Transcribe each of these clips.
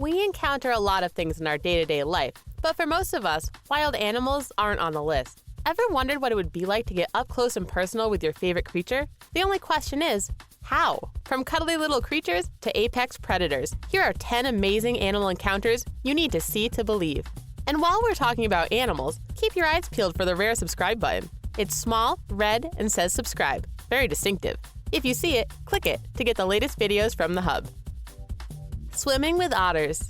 We encounter a lot of things in our day-to-day life, but for most of us, wild animals aren't on the list. Ever wondered what it would be like to get up close and personal with your favorite creature? The only question is, how? From cuddly little creatures to apex predators, here are 10 amazing animal encounters you need to see to believe. And while we're talking about animals, keep your eyes peeled for the rare subscribe button. It's small, red, and says subscribe. Very distinctive. If you see it, click it to get the latest videos from the hub. Swimming with otters.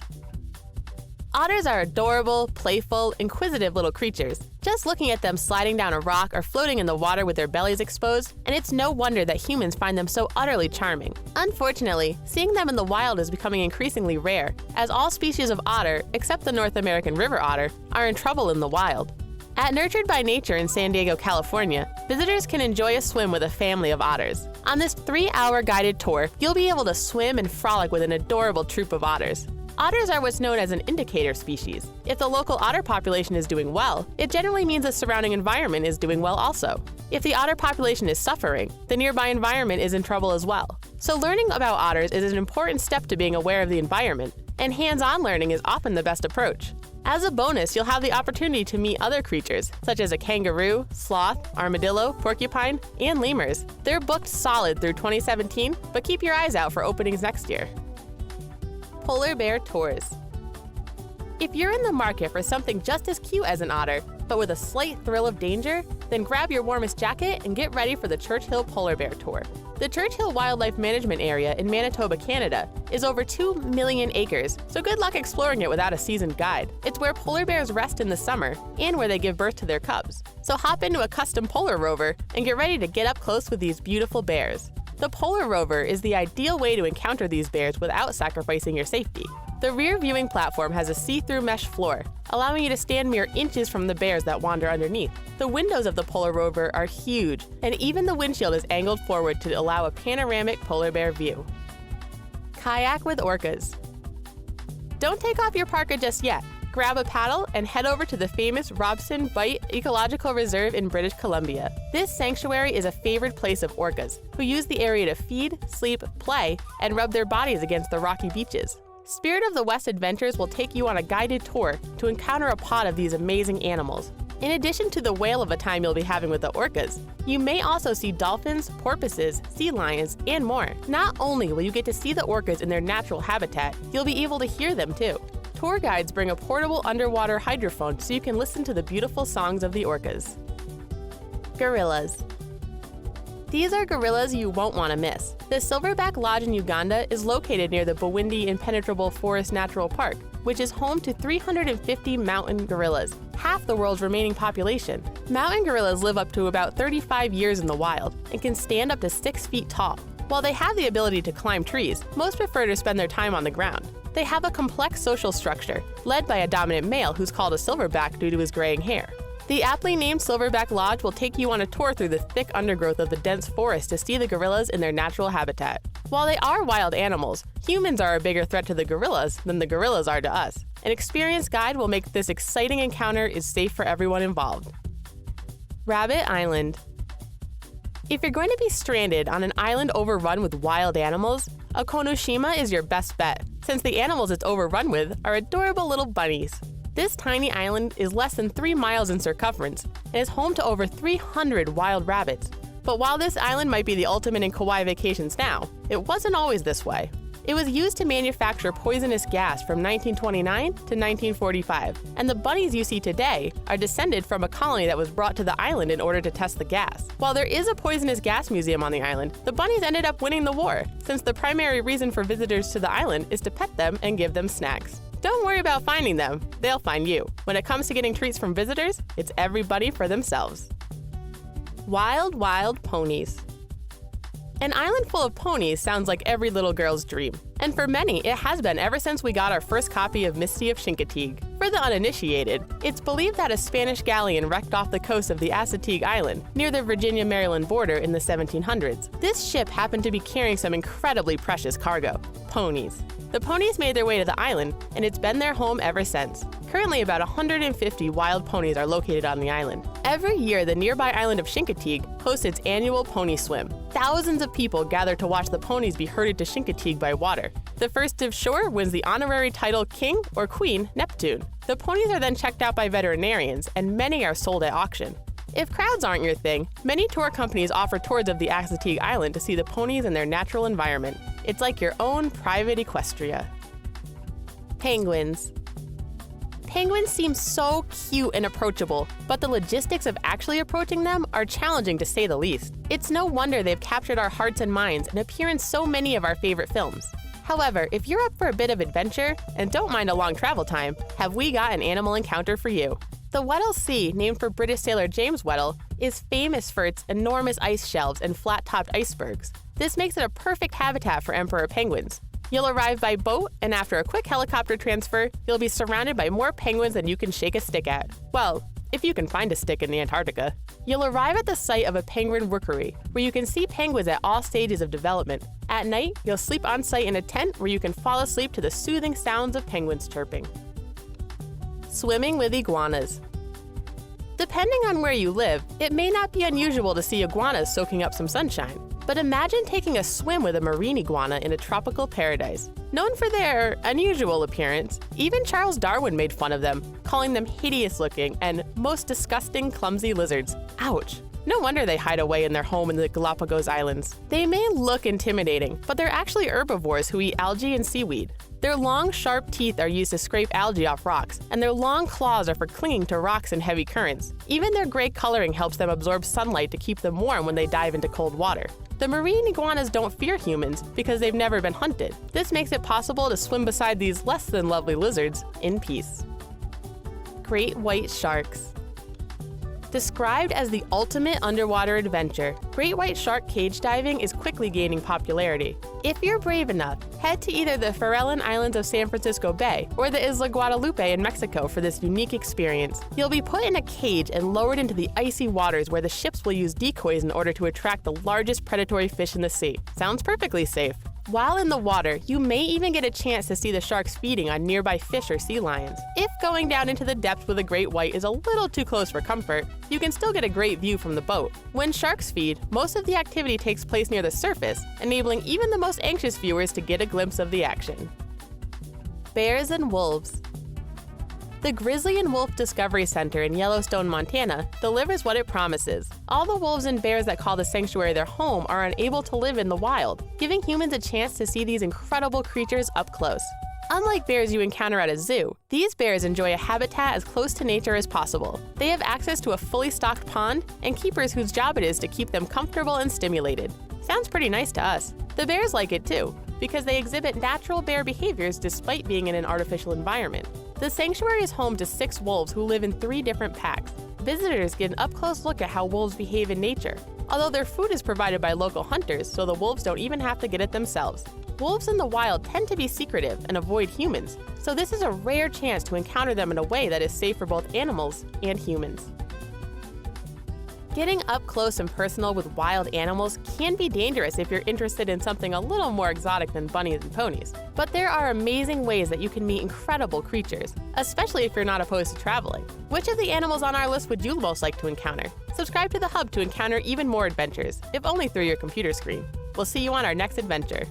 Otters are adorable, playful, inquisitive little creatures. Just looking at them sliding down a rock or floating in the water with their bellies exposed, and it's no wonder that humans find them so utterly charming. Unfortunately, seeing them in the wild is becoming increasingly rare, as all species of otter, except the North American river otter, are in trouble in the wild. At Nurtured by Nature in San Diego, California, visitors can enjoy a swim with a family of otters. On this 3-hour guided tour, you'll be able to swim and frolic with an adorable troop of otters. Otters are what's known as an indicator species. If the local otter population is doing well, it generally means the surrounding environment is doing well also. If the otter population is suffering, the nearby environment is in trouble as well. So learning about otters is an important step to being aware of the environment, and hands-on learning is often the best approach. As a bonus, you'll have the opportunity to meet other creatures, such as a kangaroo, sloth, armadillo, porcupine, and lemurs. They're booked solid through 2017, but keep your eyes out for openings next year. Polar bear tours. If you're in the market for something just as cute as an otter, but with a slight thrill of danger, then grab your warmest jacket and get ready for the Churchill Polar Bear Tour. The Churchill Wildlife Management Area in Manitoba, Canada, is over 2 million acres, so good luck exploring it without a seasoned guide. It's where polar bears rest in the summer and where they give birth to their cubs. So hop into a custom polar rover and get ready to get up close with these beautiful bears. The Polar Rover is the ideal way to encounter these bears without sacrificing your safety. The rear viewing platform has a see-through mesh floor, allowing you to stand mere inches from the bears that wander underneath. The windows of the Polar Rover are huge, and even the windshield is angled forward to allow a panoramic polar bear view. Kayak with orcas. Don't take off your parka just yet. Grab a paddle and head over to the famous Robson Bight Ecological Reserve in British Columbia. This sanctuary is a favored place of orcas, who use the area to feed, sleep, play, and rub their bodies against the rocky beaches. Spirit of the West Adventures will take you on a guided tour to encounter a pod of these amazing animals. In addition to the whale of a time you'll be having with the orcas, you may also see dolphins, porpoises, sea lions, and more. Not only will you get to see the orcas in their natural habitat, you'll be able to hear them too. Tour guides bring a portable underwater hydrophone so you can listen to the beautiful songs of the orcas. Gorillas. These are gorillas you won't want to miss. The Silverback Lodge in Uganda is located near the BWINDI Impenetrable Forest Natural Park, which is home to 350 mountain gorillas, half the world's remaining population. Mountain gorillas live up to about 35 years in the wild and can stand up to 6 feet tall. While they have the ability to climb trees, most prefer to spend their time on the ground. They have a complex social structure, led by a dominant male who's called a silverback due to his graying hair. The aptly named Silverback Lodge will take you on a tour through the thick undergrowth of the dense forest to see the gorillas in their natural habitat. While they are wild animals, humans are a bigger threat to the gorillas than the gorillas are to us. An experienced guide will make this exciting encounter is safe for everyone involved. Rabbit Island. If you're going to be stranded on an island overrun with wild animals, Okonoshima is your best bet, since the animals it's overrun with are adorable little bunnies. This tiny island is less than 3 miles in circumference and is home to over 300 wild rabbits. But while this island might be the ultimate in kawaii vacations now, it wasn't always this way. It was used to manufacture poisonous gas from 1929 to 1945, and the bunnies you see today are descended from a colony that was brought to the island in order to test the gas. While there is a poisonous gas museum on the island, the bunnies ended up winning the war, since the primary reason for visitors to the island is to pet them and give them snacks. Don't worry about finding them, they'll find you. When it comes to getting treats from visitors, it's every bunny for themselves. Wild, wild ponies. An island full of ponies sounds like every little girl's dream. And for many, it has been ever since we got our first copy of Misty of Chincoteague. For the uninitiated, it's believed that a Spanish galleon wrecked off the coast of the Assateague Island, near the Virginia-Maryland border in the 1700s. This ship happened to be carrying some incredibly precious cargo: ponies. The ponies made their way to the island, and it's been their home ever since. Currently, about 150 wild ponies are located on the island. Every year, the nearby island of Chincoteague hosts its annual pony swim. Thousands of people gather to watch the ponies be herded to Chincoteague by water. The first to shore wins the honorary title King or Queen Neptune. The ponies are then checked out by veterinarians, and many are sold at auction. If crowds aren't your thing, many tour companies offer tours of the Assateague Island to see the ponies in their natural environment. It's like your own private Equestria. Penguins. Penguins seem so cute and approachable, but the logistics of actually approaching them are challenging to say the least. It's no wonder they've captured our hearts and minds and appear in so many of our favorite films. However, if you're up for a bit of adventure and don't mind a long travel time, have we got an animal encounter for you. The Weddell Sea, named for British sailor James Weddell, is famous for its enormous ice shelves and flat-topped icebergs. This makes it a perfect habitat for emperor penguins. You'll arrive by boat, and after a quick helicopter transfer, you'll be surrounded by more penguins than you can shake a stick at. Well, if you can find a stick in the Antarctica. You'll arrive at the site of a penguin rookery, where you can see penguins at all stages of development. At night, you'll sleep on site in a tent where you can fall asleep to the soothing sounds of penguins chirping. Swimming with iguanas. Depending on where you live, it may not be unusual to see iguanas soaking up some sunshine. But imagine taking a swim with a marine iguana in a tropical paradise. Known for their unusual appearance, even Charles Darwin made fun of them, calling them hideous-looking and most disgusting clumsy lizards. Ouch! No wonder they hide away in their home in the Galapagos Islands. They may look intimidating, but they're actually herbivores who eat algae and seaweed. Their long, sharp teeth are used to scrape algae off rocks, and their long claws are for clinging to rocks in heavy currents. Even their gray coloring helps them absorb sunlight to keep them warm when they dive into cold water. The marine iguanas don't fear humans because they've never been hunted. This makes it possible to swim beside these less than lovely lizards in peace. Great white sharks. Described as the ultimate underwater adventure, great white shark cage diving is quickly gaining popularity. If you're brave enough, head to either the Farallon Islands of San Francisco Bay or the Isla Guadalupe in Mexico for this unique experience. You'll be put in a cage and lowered into the icy waters where the ships will use decoys in order to attract the largest predatory fish in the sea. Sounds perfectly safe. While in the water, you may even get a chance to see the sharks feeding on nearby fish or sea lions. If going down into the depths with a great white is a little too close for comfort, you can still get a great view from the boat. When sharks feed, most of the activity takes place near the surface, enabling even the most anxious viewers to get a glimpse of the action. Bears and wolves. The Grizzly and Wolf Discovery Center in Yellowstone, Montana, delivers what it promises. All the wolves and bears that call the sanctuary their home are unable to live in the wild, giving humans a chance to see these incredible creatures up close. Unlike bears you encounter at a zoo, these bears enjoy a habitat as close to nature as possible. They have access to a fully stocked pond and keepers whose job it is to keep them comfortable and stimulated. Sounds pretty nice to us. The bears like it too, because they exhibit natural bear behaviors despite being in an artificial environment. The sanctuary is home to 6 wolves who live in 3 different packs. Visitors get an up-close look at how wolves behave in nature, although their food is provided by local hunters, so the wolves don't even have to get it themselves. Wolves in the wild tend to be secretive and avoid humans, so this is a rare chance to encounter them in a way that is safe for both animals and humans. Getting up close and personal with wild animals can be dangerous if you're interested in something a little more exotic than bunnies and ponies. But there are amazing ways that you can meet incredible creatures, especially if you're not opposed to traveling. Which of the animals on our list would you most like to encounter? Subscribe to the Hub to encounter even more adventures, if only through your computer screen. We'll see you on our next adventure.